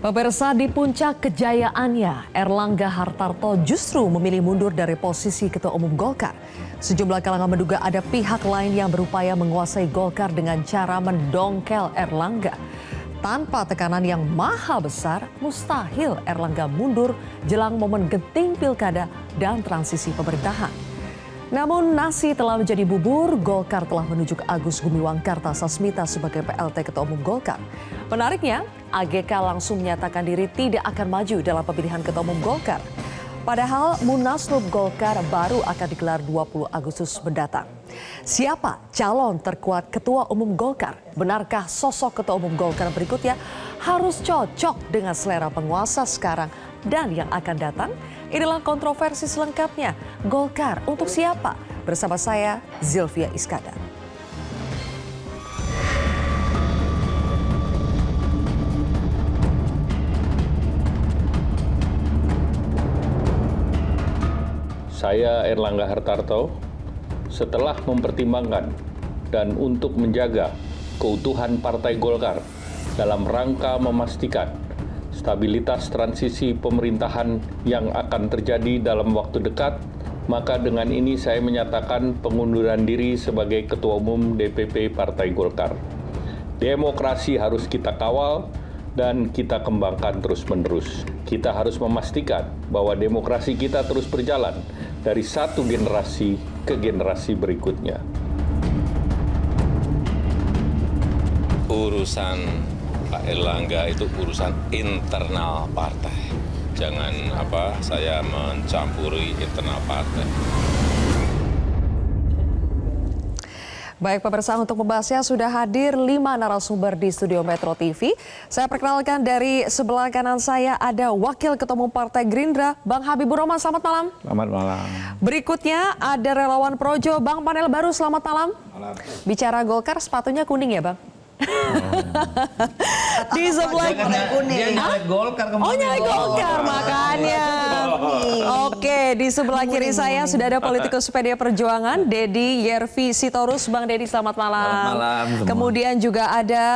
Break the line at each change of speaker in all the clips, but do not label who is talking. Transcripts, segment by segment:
Pemirsa, di puncak kejayaannya, Erlangga Hartarto justru memilih mundur dari posisi Ketua Umum Golkar. Sejumlah kalangan menduga ada pihak lain yang berupaya menguasai Golkar dengan cara mendongkel Erlangga. Tanpa tekanan yang maha besar, mustahil Erlangga mundur jelang momen genting pilkada dan transisi pemerintahan. Namun nasi telah menjadi bubur, Golkar telah menunjuk Agus Gumiwang Kartasasmita sebagai PLT Ketua Umum Golkar. Menariknya, AGK langsung menyatakan diri tidak akan maju dalam pemilihan Ketua Umum Golkar. Padahal Munaslup Golkar baru akan digelar 20 Agustus mendatang. Siapa calon terkuat Ketua Umum Golkar? Benarkah sosok Ketua Umum Golkar berikutnya harus cocok dengan selera penguasa sekarang dan yang akan datang? Inilah kontroversi selengkapnya. Golkar untuk siapa? Bersama saya, Zilvia Iskandar.
Saya Erlangga Hartarto, setelah mempertimbangkan dan untuk menjaga keutuhan Partai Golkar dalam rangka memastikan stabilitas transisi pemerintahan yang akan terjadi dalam waktu dekat, maka dengan ini saya menyatakan pengunduran diri sebagai Ketua Umum DPP Partai Golkar. Demokrasi harus kita kawal dan kita kembangkan terus-menerus. Kita harus memastikan bahwa demokrasi kita terus berjalan dari satu generasi ke generasi berikutnya.
Urusan Pak Erlangga itu urusan internal partai. Jangan saya mencampuri internal partai.
Baik pemirsa, untuk membahasnya sudah hadir 5 narasumber di studio Metro TV. Saya perkenalkan dari sebelah kanan saya ada Wakil Ketua Umum Partai Gerindra, Bang Habibur Rahman. Selamat malam.
Selamat malam.
Berikutnya ada relawan Projo, Bang Panel Baru. Selamat malam.
Malam.
Bicara Golkar, sepatunya kuning ya, Bang? Di sebelah
Dia nyalek Golkar kemarin.
Oh, nyalek Golkar makanya. Oke, di sebelah kiri saya sudah ada politikus PD Perjuangan, Deddy Yervi Sitorus. Bang Deddy, selamat malam.
Selamat malam semua.
Kemudian juga ada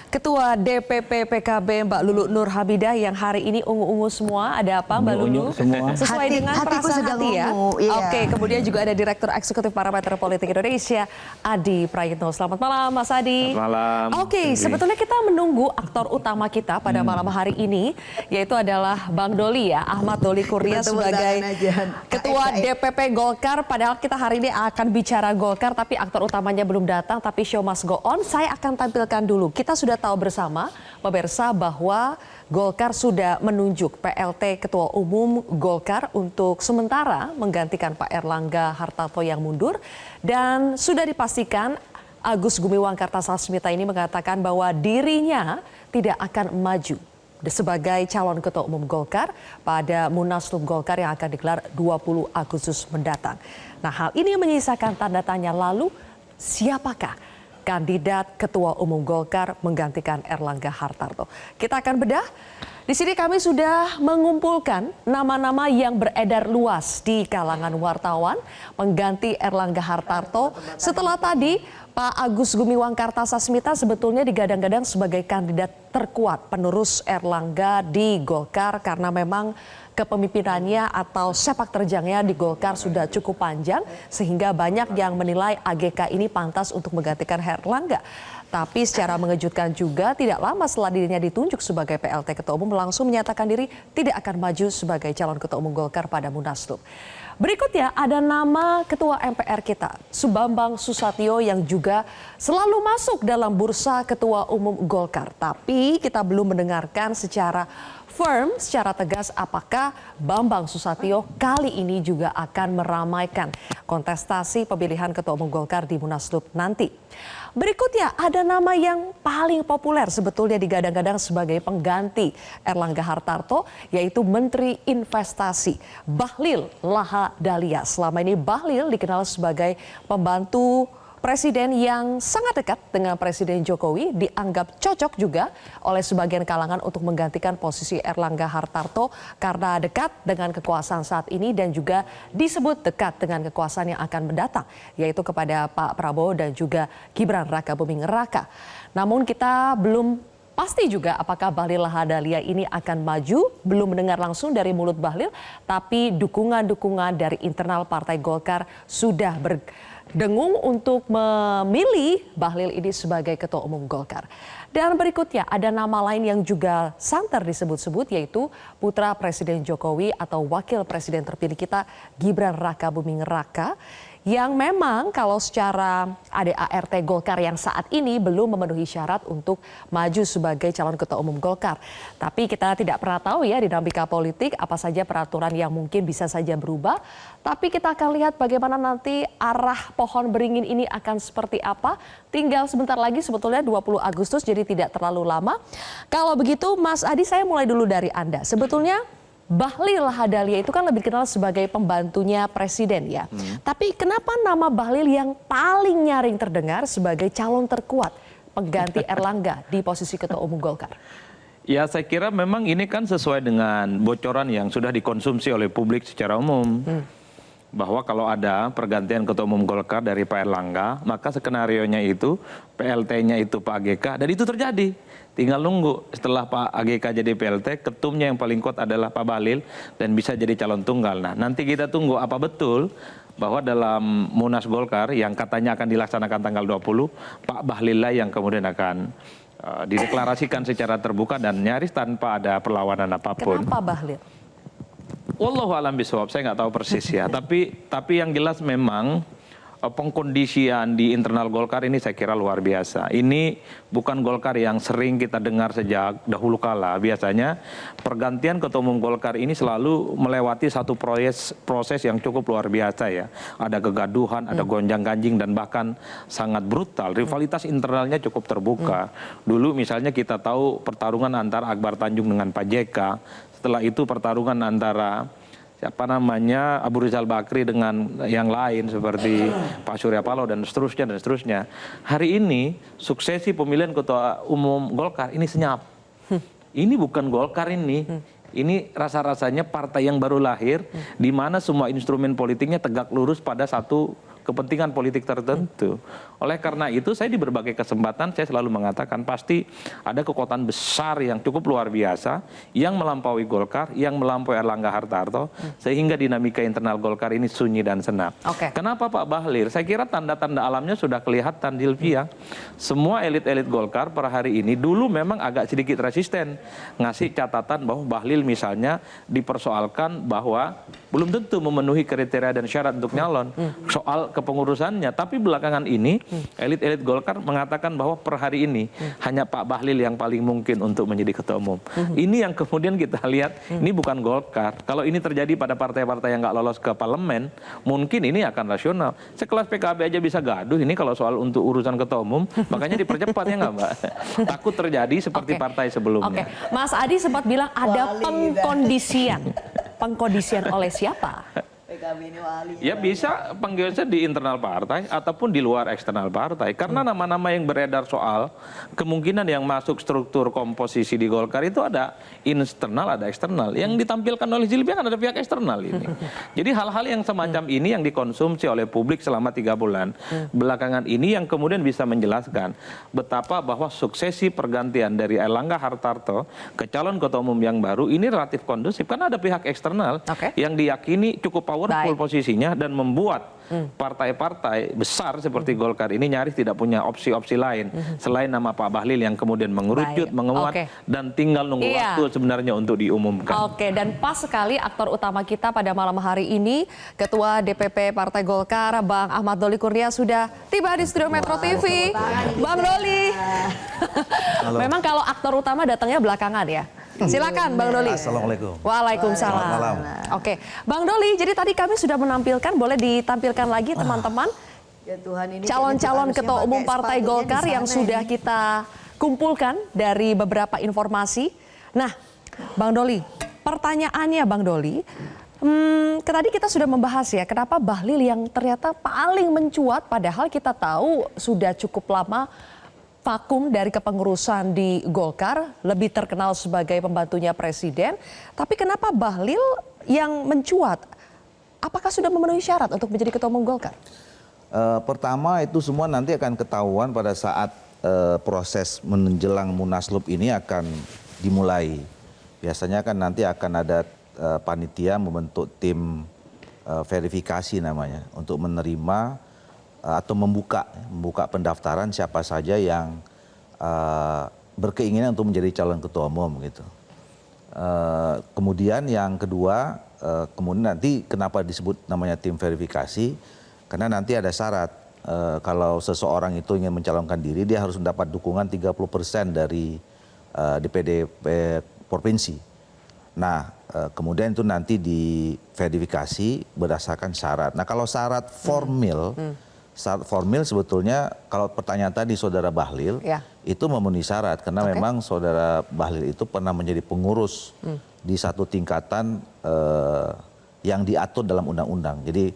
Ketua DPP PKB Mbak Lulu Nur Habidah yang hari ini ungu-ungu semua. Ada apa Mbak Lulu?
Semua.
Sesuai dengan perasaan hati ya.
Iya.
Oke, kemudian juga ada Direktur Eksekutif Parameter Politik Indonesia, Adi Prayitno. Selamat malam Mas Adi.
Selamat malam.
Oke, sebetulnya kita menunggu aktor utama kita pada malam hari ini, yaitu adalah Bang Doli ya, Ahmad Doli Kurnia sebagai Ketua DPP Golkar. Padahal kita hari ini akan bicara Golkar, tapi aktor utamanya belum datang, tapi show must go on. Saya akan tampilkan dulu. Kita sudah tahu bersama, pemirsa, bahwa Golkar sudah menunjuk PLT Ketua Umum Golkar untuk sementara menggantikan Pak Erlangga Hartarto yang mundur, dan sudah dipastikan Agus Gumiwang Kartasasmita ini mengatakan bahwa dirinya tidak akan maju sebagai calon Ketua Umum Golkar pada Munaslup Golkar yang akan digelar 20 Agustus mendatang. Nah, hal ini menyisakan tanda tanya, lalu siapakah kandidat Ketua Umum Golkar menggantikan Erlangga Hartarto? Kita akan bedah. Di sini kami sudah mengumpulkan nama-nama yang beredar luas di kalangan wartawan mengganti Erlangga Hartarto. Setelah tadi Pak Agus Gumiwang Kartasasmita sebetulnya digadang-gadang sebagai kandidat terkuat penerus Erlangga di Golkar karena memang kepemimpinannya atau sepak terjangnya di Golkar sudah cukup panjang sehingga banyak yang menilai AGK ini pantas untuk menggantikan Erlangga. Tapi secara mengejutkan juga tidak lama setelah dirinya ditunjuk sebagai PLT Ketua Umum langsung menyatakan diri tidak akan maju sebagai calon Ketua Umum Golkar pada Munaslup. Berikutnya ada nama Ketua MPR kita, Subambang Susatyo, yang juga selalu masuk dalam bursa Ketua Umum Golkar. Tapi kita belum mendengarkan secara firm, secara tegas apakah Bambang Susatyo kali ini juga akan meramaikan kontestasi pemilihan Ketua Umum Golkar di Munaslup nanti. Berikutnya ada nama yang paling populer sebetulnya digadang-gadang sebagai pengganti Erlangga Hartarto, yaitu Menteri Investasi Bahlil Lahadalia. Selama ini Bahlil dikenal sebagai pembantu Presiden yang sangat dekat dengan Presiden Jokowi, dianggap cocok juga oleh sebagian kalangan untuk menggantikan posisi Erlangga Hartarto karena dekat dengan kekuasaan saat ini dan juga disebut dekat dengan kekuasaan yang akan mendatang, yaitu kepada Pak Prabowo dan juga Gibran Raka Buming Raka. Namun kita belum pasti juga apakah Bahlil Lahadalia ini akan maju, belum mendengar langsung dari mulut Bahlil, tapi dukungan-dukungan dari internal Partai Golkar sudah berdengung untuk memilih Bahlil ini sebagai Ketua Umum Golkar. Dan berikutnya ada nama lain yang juga santer disebut-sebut, yaitu putra Presiden Jokowi atau Wakil Presiden terpilih kita Gibran Rakabuming Raka, yang memang kalau secara ADART Golkar yang saat ini belum memenuhi syarat untuk maju sebagai calon ketua umum Golkar. Tapi kita tidak pernah tahu ya dinamika politik apa saja peraturan yang mungkin bisa saja berubah. Tapi kita akan lihat bagaimana nanti arah pohon beringin ini akan seperti apa. Tinggal sebentar lagi sebetulnya 20 Agustus jadi tidak terlalu lama. Kalau begitu Mas Adi, saya mulai dulu dari Anda. Sebetulnya Bahlil Lahadalia itu kan lebih dikenal sebagai pembantunya presiden ya. Tapi kenapa nama Bahlil yang paling nyaring terdengar sebagai calon terkuat pengganti Erlangga di posisi Ketua Umum Golkar?
Ya, saya kira memang ini kan sesuai dengan bocoran yang sudah dikonsumsi oleh publik secara umum. Bahwa kalau ada pergantian Ketua Umum Golkar dari Pak Erlangga, maka skenarionya itu PLT-nya itu Pak AGK, dan itu terjadi. Tinggal nunggu setelah Pak AGK jadi PLT, ketumnya yang paling kuat adalah Pak Bahlil dan bisa jadi calon tunggal. Nah, nanti kita tunggu apa betul bahwa dalam Munas Golkar yang katanya akan dilaksanakan tanggal 20, Pak Bahlil lah yang kemudian akan dideklarasikan secara terbuka dan nyaris tanpa ada perlawanan apapun.
Kenapa Bahlil?
Wallahu a'lam bishawab, saya nggak tahu persis ya. Tapi yang jelas memang pengkondisian di internal Golkar ini saya kira luar biasa. Ini bukan Golkar yang sering kita dengar sejak dahulu kala. Biasanya pergantian Ketua Umum Golkar ini selalu melewati satu proses yang cukup luar biasa ya. Ada kegaduhan, ada gonjang-ganjing dan bahkan sangat brutal. Rivalitas internalnya cukup terbuka. Dulu misalnya kita tahu pertarungan antara Akbar Tanjung dengan Pak JK. Setelah itu pertarungan antara Abu Rizal Bakri dengan yang lain seperti Pak Surya Paloh dan seterusnya. Hari ini suksesi pemilihan Ketua Umum Golkar ini senyap. Ini bukan Golkar ini. Ini rasa-rasanya partai yang baru lahir di mana semua instrumen politiknya tegak lurus pada satu kepentingan politik tertentu. Oleh karena itu saya di berbagai kesempatan saya selalu mengatakan pasti ada kekuatan besar yang cukup luar biasa yang melampaui Golkar, yang melampaui Erlangga Hartarto sehingga dinamika internal Golkar ini sunyi dan senang. Kenapa Pak Bahlil? Saya kira tanda-tanda alamnya sudah kelihatan Dilvia. Semua elit-elit Golkar per hari ini dulu memang agak sedikit resisten ngasih catatan bahwa Bahlil misalnya dipersoalkan bahwa belum tentu memenuhi kriteria dan syarat untuk nyalon soal kepengurusannya. Tapi belakangan ini elit-elit Golkar mengatakan bahwa per hari ini hanya Pak Bahlil yang paling mungkin untuk menjadi ketua umum. Ini yang kemudian kita lihat ini bukan Golkar. Kalau ini terjadi pada partai-partai yang nggak lolos ke parlemen, mungkin ini akan rasional. Sekelas PKB aja bisa gaduh ini kalau soal untuk urusan ketua umum, makanya dipercepat ya nggak Mbak? Takut terjadi seperti partai sebelumnya.
Mas Adi sempat bilang ada pengkondisian. Pengkondisian oleh siapa?
Ya bisa panggilnya di internal partai ataupun di luar eksternal partai. Karena nama-nama yang beredar soal kemungkinan yang masuk struktur komposisi di Golkar itu ada internal, ada eksternal. Yang ditampilkan oleh Zilvia kan ada pihak eksternal ini. Jadi hal-hal yang semacam ini yang dikonsumsi oleh publik selama 3 bulan belakangan ini yang kemudian bisa menjelaskan betapa bahwa suksesi pergantian dari Erlangga Hartarto ke calon ketua umum yang baru ini relatif kondusif. Karena ada pihak eksternal yang diyakini cukup powerful posisinya dan membuat partai-partai besar seperti Golkar ini nyaris tidak punya opsi-opsi lain selain nama Pak Bahlil yang kemudian mengerucut, menguat dan tinggal nunggu waktu sebenarnya untuk diumumkan.
Dan pas sekali aktor utama kita pada malam hari ini, Ketua DPP Partai Golkar, Bang Ahmad Doli Kurnia sudah tiba di studio Metro TV. Bang Doli. Memang kalau aktor utama datangnya belakangan ya. Silakan Bang Doli.
Assalamualaikum.
Waalaikumsalam.
Selamat malam.
Oke, Bang Doli, jadi tadi kami sudah menampilkan, boleh ditampilkan lagi teman-teman calon-calon ketua umum Partai Golkar yang sudah kita kumpulkan dari beberapa informasi. Nah, Bang Doli, pertanyaannya Bang Doli, tadi kita sudah membahas ya, kenapa Bahlil yang ternyata paling mencuat padahal kita tahu sudah cukup lama vakum dari kepengurusan di Golkar, lebih terkenal sebagai pembantunya presiden. Tapi kenapa Bahlil yang mencuat? Apakah sudah memenuhi syarat untuk menjadi ketua umum Golkar?
Pertama itu semua nanti akan ketahuan pada saat proses menjelang Munaslup ini akan dimulai. Biasanya kan nanti akan ada panitia membentuk tim verifikasi namanya untuk menerima atau membuka pendaftaran siapa saja yang berkeinginan untuk menjadi calon ketua umum gitu. Kemudian yang kedua, kemudian nanti kenapa disebut namanya tim verifikasi? Karena nanti ada syarat kalau seseorang itu ingin mencalonkan diri, dia harus mendapat dukungan 30% dari DPD provinsi. Nah, kemudian itu nanti diverifikasi berdasarkan syarat. Nah, kalau syarat formil, sebetulnya kalau pertanyaan tadi Saudara Bahlil, itu memenuhi syarat karena memang Saudara Bahlil itu pernah menjadi pengurus di satu tingkatan yang diatur dalam undang-undang. Jadi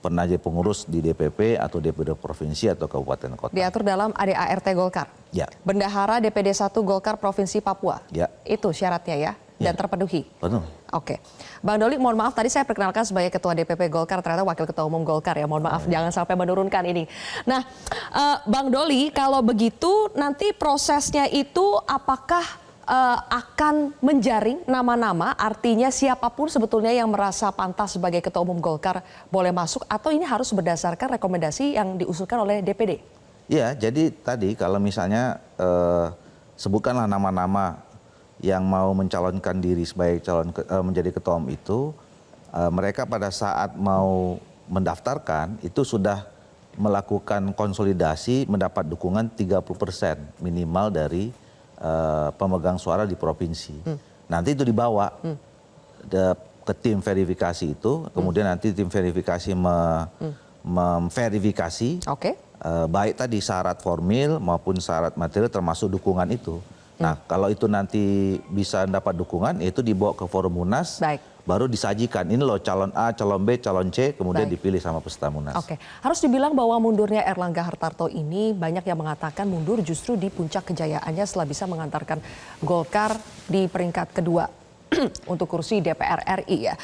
pernah jadi pengurus di DPP atau DPD provinsi atau kabupaten kota.
Diatur dalam ADART Golkar.
Ya.
Bendahara DPD 1 Golkar Provinsi Papua.
Ya.
Itu syaratnya ya. Dan terpenuhi.
Penuh.
Oke. Bang Doli, mohon maaf tadi saya perkenalkan sebagai Ketua DPP Golkar, ternyata Wakil Ketua Umum Golkar ya. Mohon maaf, jangan sampai menurunkan ini. Nah, Bang Doli, kalau begitu nanti prosesnya itu apakah akan menjaring nama-nama, artinya siapapun sebetulnya yang merasa pantas sebagai Ketua Umum Golkar boleh masuk, atau ini harus berdasarkan rekomendasi yang diusulkan oleh DPD?
Iya, jadi tadi kalau misalnya sebutkanlah nama-nama yang mau mencalonkan diri sebagai menjadi ketua umum itu, mereka pada saat mau mendaftarkan itu sudah melakukan konsolidasi mendapat dukungan 30% minimal dari pemegang suara di provinsi. Nanti itu dibawa ke tim verifikasi itu, kemudian nanti tim verifikasi memverifikasi baik tadi syarat formil maupun syarat material termasuk dukungan itu. Nah, kalau itu nanti bisa dapat dukungan, itu dibawa ke forum Munas, baru disajikan. Ini loh calon A, calon B, calon C, kemudian dipilih sama peserta Munas.
Oke, harus dibilang bahwa mundurnya Erlangga Hartarto ini banyak yang mengatakan mundur justru di puncak kejayaannya setelah bisa mengantarkan Golkar di peringkat kedua untuk kursi DPR RI ya.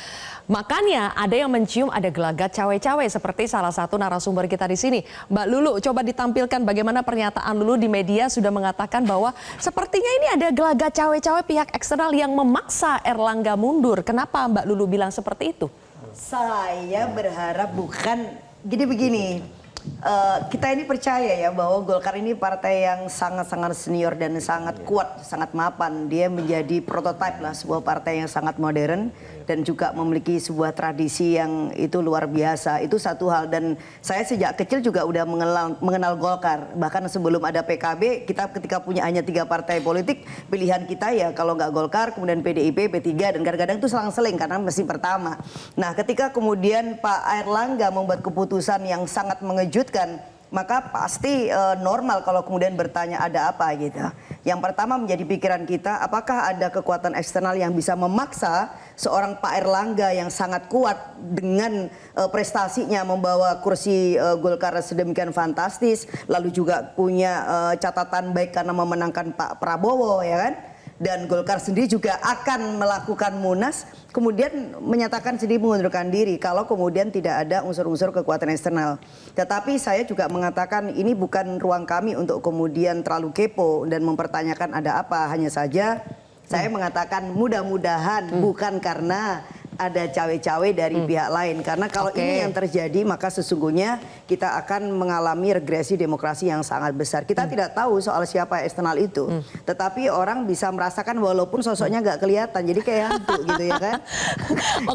Makanya ada yang mencium ada gelagat cawe-cawe seperti salah satu narasumber kita di sini. Mbak Lulu, coba ditampilkan bagaimana pernyataan Lulu di media sudah mengatakan bahwa sepertinya ini ada gelagat cawe-cawe pihak eksternal yang memaksa Erlangga mundur. Kenapa Mbak Lulu bilang seperti itu?
Saya berharap bukan, jadi begini. Kita ini percaya ya bahwa Golkar ini partai yang sangat-sangat senior dan sangat kuat, sangat mapan. Dia menjadi prototipe lah sebuah partai yang sangat modern dan juga memiliki sebuah tradisi yang itu luar biasa. Itu satu hal, dan saya sejak kecil juga udah mengenal Golkar. Bahkan sebelum ada PKB, kita ketika punya hanya 3 partai politik, pilihan kita ya kalau nggak Golkar, kemudian PDIP, P3, dan kadang-kadang itu selang-seling karena mesin pertama. Nah, ketika kemudian Pak Erlangga membuat keputusan yang sangat mengejutkan, maka pasti normal kalau kemudian bertanya ada apa gitu. Yang pertama menjadi pikiran kita, apakah ada kekuatan eksternal yang bisa memaksa seorang Pak Erlangga yang sangat kuat dengan prestasinya membawa kursi Golkar sedemikian fantastis, lalu juga punya catatan baik karena memenangkan Pak Prabowo ya kan? Dan Golkar sendiri juga akan melakukan Munas, kemudian menyatakan sendiri mengundurkan diri kalau kemudian tidak ada unsur-unsur kekuatan eksternal. Tetapi saya juga mengatakan ini bukan ruang kami untuk kemudian terlalu kepo dan mempertanyakan ada apa. Hanya saja saya mengatakan mudah-mudahan bukan karena ada cawe-cawe dari pihak lain. Karena kalau ini yang terjadi, maka sesungguhnya kita akan mengalami regresi demokrasi yang sangat besar. Kita tidak tahu soal siapa eksternal itu. Tetapi orang bisa merasakan walaupun sosoknya nggak kelihatan. Jadi kayak hantu gitu ya kan.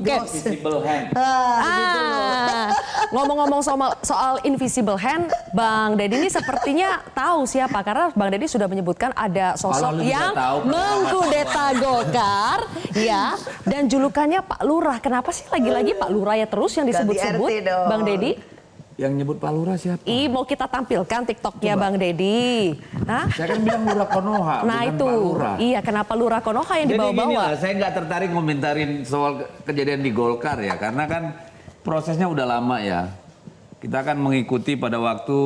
Invisible hand.
Ngomong-ngomong soal invisible hand, Bang Deddy ini sepertinya tahu siapa. Karena Bang Deddy sudah menyebutkan ada sosok yang mengkudeta Golkar. Ya, dan julukannya Pak Lurah. Kenapa sih lagi-lagi Pak Lurah ya terus yang disebut-sebut, Bang Deddy?
Yang nyebut Pak Lurah siapa?
Mau kita tampilkan TikToknya Bang Deddy. Hah?
Saya kan bilang Lurah Konoha,
nah
bukan
itu,
Pak Lurah.
iya kenapa Lurah Konoha yang dibawa-bawa?
Jadi gini lah, saya nggak tertarik komentarin soal kejadian di Golkar ya, karena kan prosesnya udah lama ya. Kita akan mengikuti pada waktu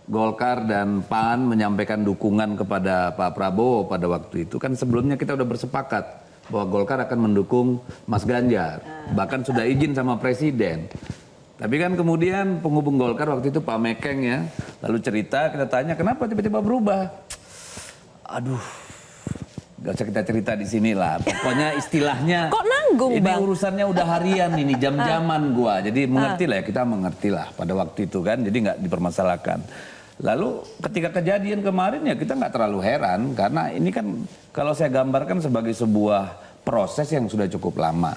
Golkar dan PAN menyampaikan dukungan kepada Pak Prabowo pada waktu itu. Kan sebelumnya kita udah bersepakat bahwa Golkar akan mendukung Mas Ganjar. Bahkan sudah izin sama Presiden. Tapi kan kemudian penghubung Golkar waktu itu Pak Mekeng ya Lalu cerita, kita tanya kenapa tiba-tiba berubah. Aduh, gak usah kita cerita di sini lah. Pokoknya istilahnya.
Kok nanggung,
ini
Bang?
urusannya udah harian ini, jam-jaman gua. Jadi mengerti lah ya, kita mengerti lah pada waktu itu kan. Jadi nggak dipermasalahkan. Lalu ketika kejadian kemarin ya kita nggak terlalu heran. Karena ini kan kalau saya gambarkan sebagai sebuah proses yang sudah cukup lama.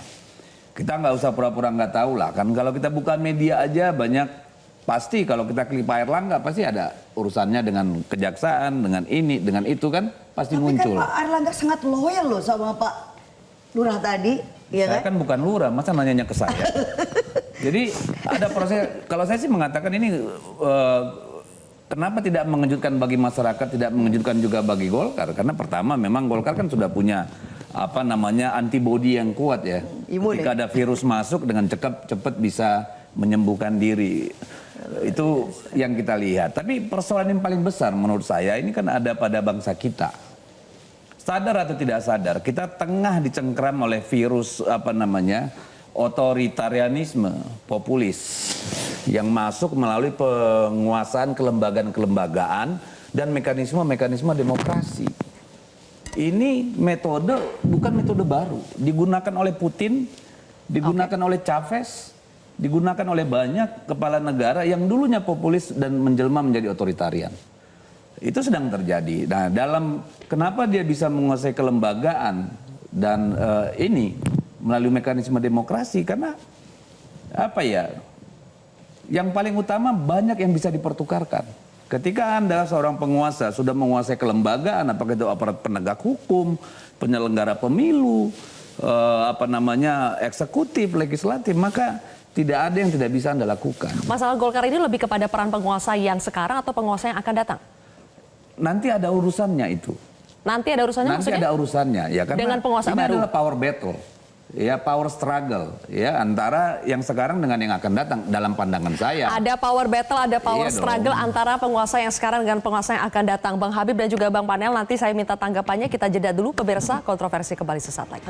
Kita nggak usah pura-pura nggak tahu lah. Kan kalau kita buka media aja banyak. Pasti kalau kita klik Pak Erlangga pasti ada urusannya dengan kejaksaan, dengan ini, dengan itu kan pasti muncul.
Tapi kan Pak Erlangga sangat loyal loh sama Pak Lurah tadi, ya
Saya kan bukan lurah, masa nanyanya ke saya. Jadi ada proses, kalau saya sih mengatakan ini kenapa tidak mengejutkan bagi masyarakat, tidak mengejutkan juga bagi Golkar? Karena pertama memang Golkar kan sudah punya apa namanya antibodi yang kuat ya.
Imun,
Ketika ada virus masuk dengan cepat bisa menyembuhkan diri. Itu yang kita lihat. Tapi persoalan yang paling besar menurut saya ini kan ada pada bangsa kita. Sadar atau tidak sadar, kita tengah dicengkram oleh virus apa namanya otoritarianisme, populis yang masuk melalui penguasaan kelembagaan-kelembagaan dan mekanisme-mekanisme demokrasi. Ini metode bukan metode baru, digunakan oleh Putin, digunakan oleh Chavez, digunakan oleh banyak kepala negara yang dulunya populis dan menjelma menjadi otoritarian. Itu sedang terjadi. Nah, dalam kenapa dia bisa menguasai kelembagaan dan ini melalui mekanisme demokrasi karena apa ya? Yang paling utama banyak yang bisa dipertukarkan. Ketika Anda seorang penguasa sudah menguasai kelembagaan, apakah itu aparat penegak hukum, penyelenggara pemilu, apa namanya eksekutif, legislatif, maka tidak ada yang tidak bisa Anda lakukan.
Masalah Golkar ini lebih kepada peran penguasa yang sekarang atau penguasa yang akan datang?
Nanti ada urusannya itu.
Nanti ada urusannya
Nanti
maksudnya?
ada urusannya ya karena
Dengan penguasa
ini
baru.
adalah power battle. Ya, power struggle ya antara yang sekarang dengan yang akan datang dalam pandangan saya.
Ada power battle, ada power
Iya
struggle
dong.
antara penguasa yang sekarang dengan penguasa yang akan datang. Bang Habib dan juga Bang Panel, nanti saya minta tanggapannya. Kita jeda dulu, pemirsa. Kontroversi kembali sesaat lagi.